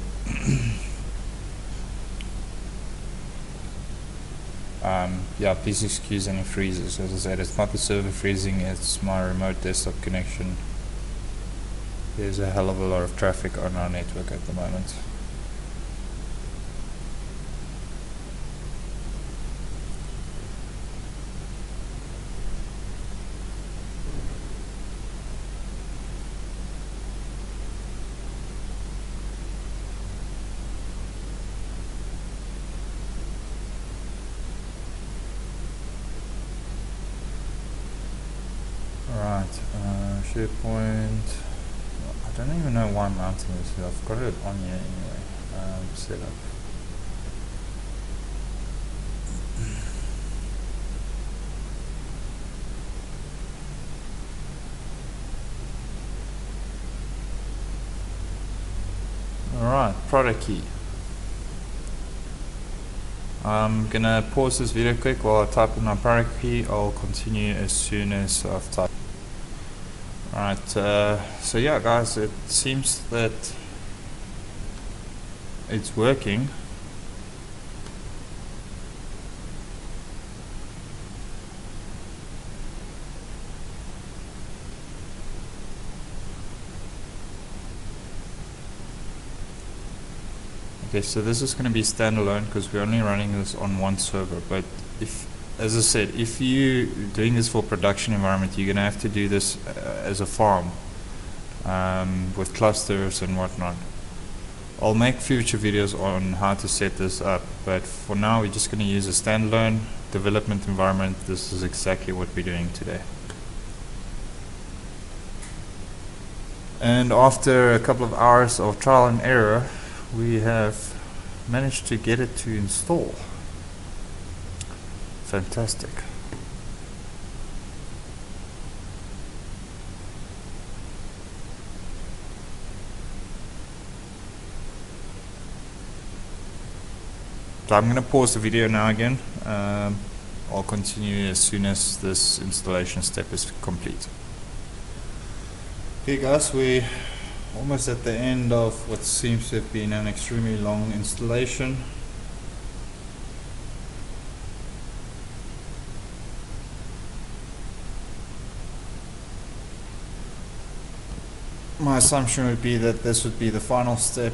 yeah, please excuse any freezes. As I said, it's not the server freezing, it's my remote desktop connection. There's a hell of a lot of traffic on our network at the moment. Alright, Sharepoint. I don't even know why I'm mounting this here. I've got it on here anyway. Setup. Alright, product key. I'm gonna pause this video quick while I type in my product key. I'll continue as soon as I've typed. Alright, so yeah guys, it seems that it's working. Okay, so this is going to be standalone because we're only running this on one server, but if, as I said, if you're doing this for production environment, you're going to have to do this as a farm with clusters and whatnot. I'll make future videos on how to set this up, but for now we're just going to use a standalone development environment. This is exactly what we're doing today. And after a couple of hours of trial and error, we have managed to get it to install. Fantastic. So I'm going to pause the video now again. I'll continue as soon as this installation step is complete. Okay guys, we're almost at the end of what seems to have been an extremely long installation. My assumption would be that this would be the final step,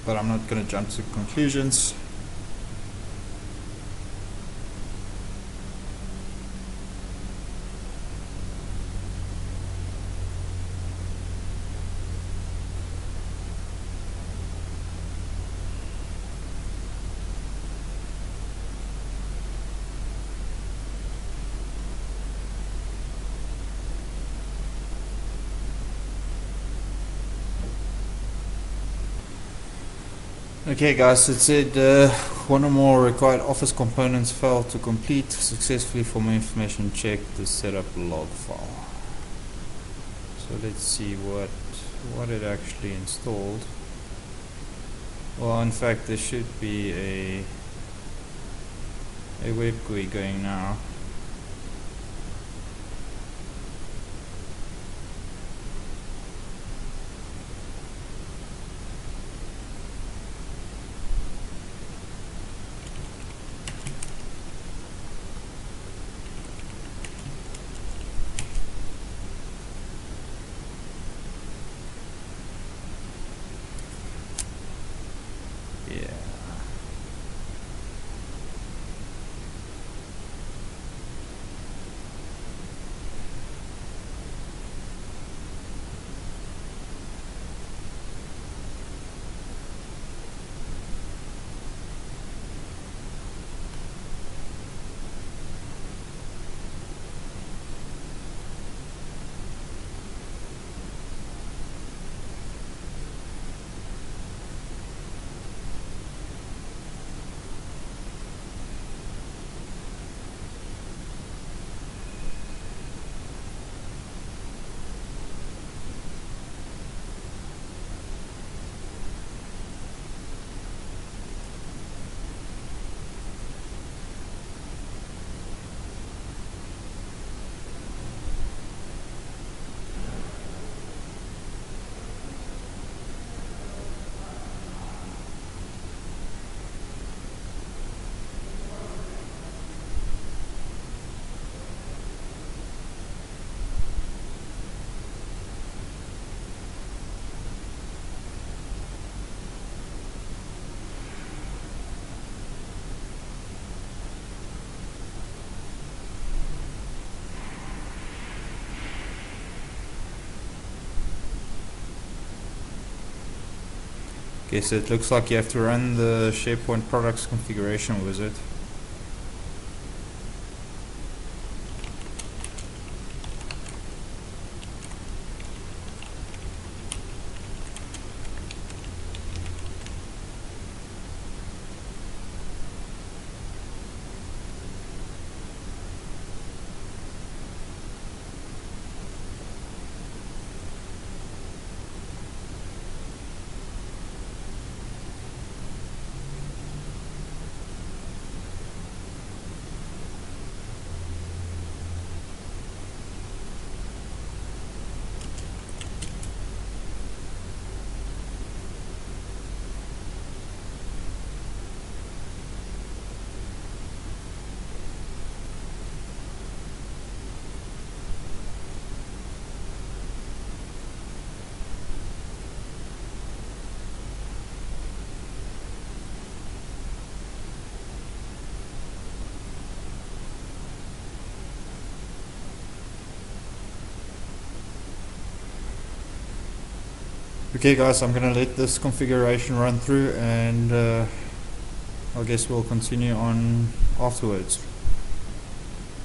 but I'm not going to jump to conclusions. Okay guys, it said one or more required Office components failed to complete successfully. For more information, check the setup log file. So let's see what it actually installed. Well, in fact, there should be a web GUI going now. Okay, so it looks like you have to run the Sharepoint products configuration wizard. Okay guys, I'm gonna let this configuration run through, and I guess we'll continue on afterwards.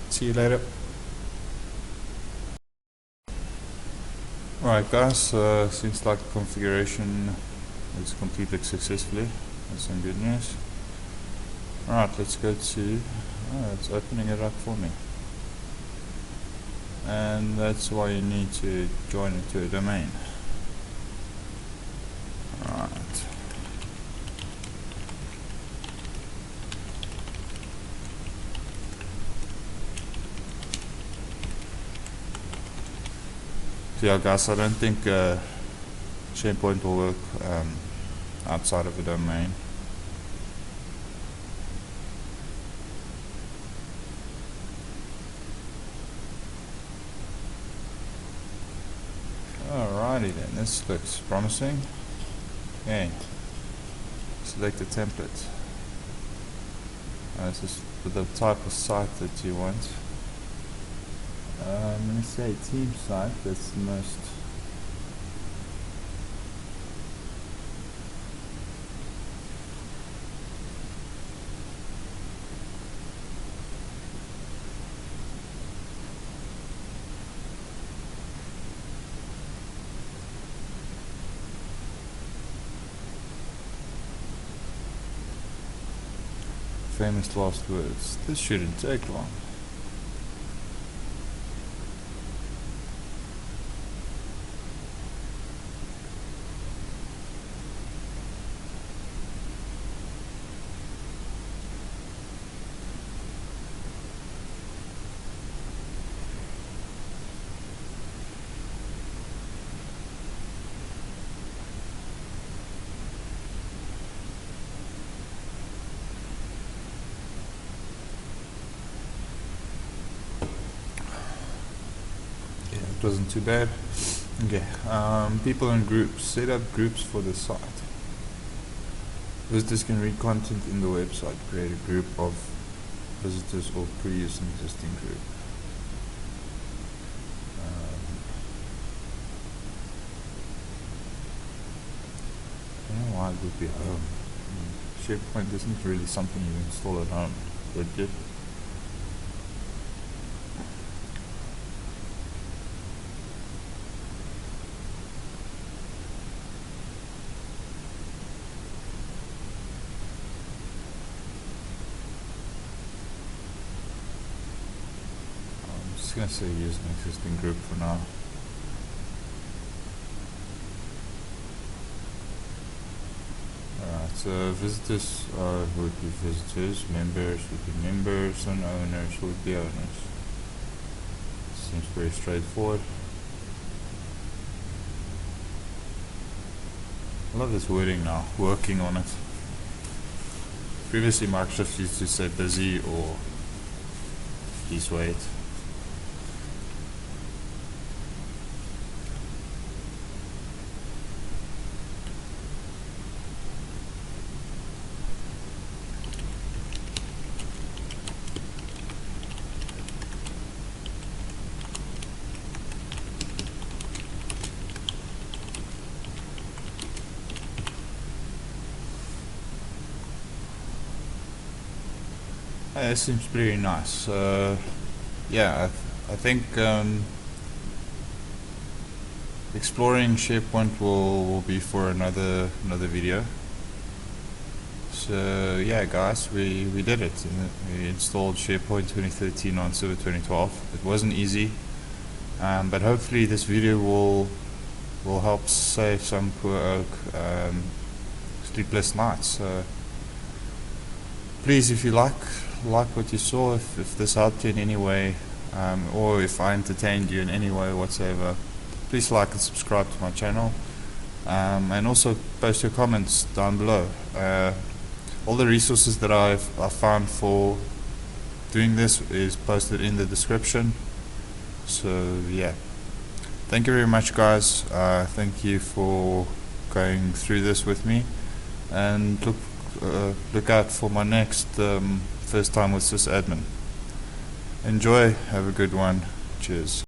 See you later. Alright guys, seems like the configuration is completed successfully. That's some good news. Alright, let's go to, it's opening it up for me. And that's why you need to join it to a domain. Alright. So yeah guys, I don't think Sharepoint will work outside of a domain. Alrighty then, this looks promising. Okay, select a template. This is for the type of site that you want. I'm going to say team site, that's the most famous last words. This shouldn't take long. It wasn't too bad. Okay, people in groups. Set up groups for the site. Visitors can read content in the website. Create a group of visitors or pre-use an existing group. I don't know why it would be home. Sharepoint isn't really something you install at home, would you? I'm just going to say use an existing group for now. Alright, so visitors would be visitors, members would be members, and owners would be owners. Seems very straightforward. I love this wording now, working on it. Previously Microsoft used to say busy or please wait. It seems pretty nice. Yeah, I think exploring Sharepoint will be for another video. So yeah, guys, we did it. We installed Sharepoint 2013 on server 2012. It wasn't easy, but hopefully this video will help save some poor oak sleepless nights. Please, if you like what you saw, if this helped you in any way, or if I entertained you in any way whatsoever, please like and subscribe to my channel, and also post your comments down below. All the resources that I found for doing this is posted in the description. So yeah, thank you very much guys. Thank you for going through this with me, and look out for my next first time with sysadmin. Enjoy, have a good one, cheers.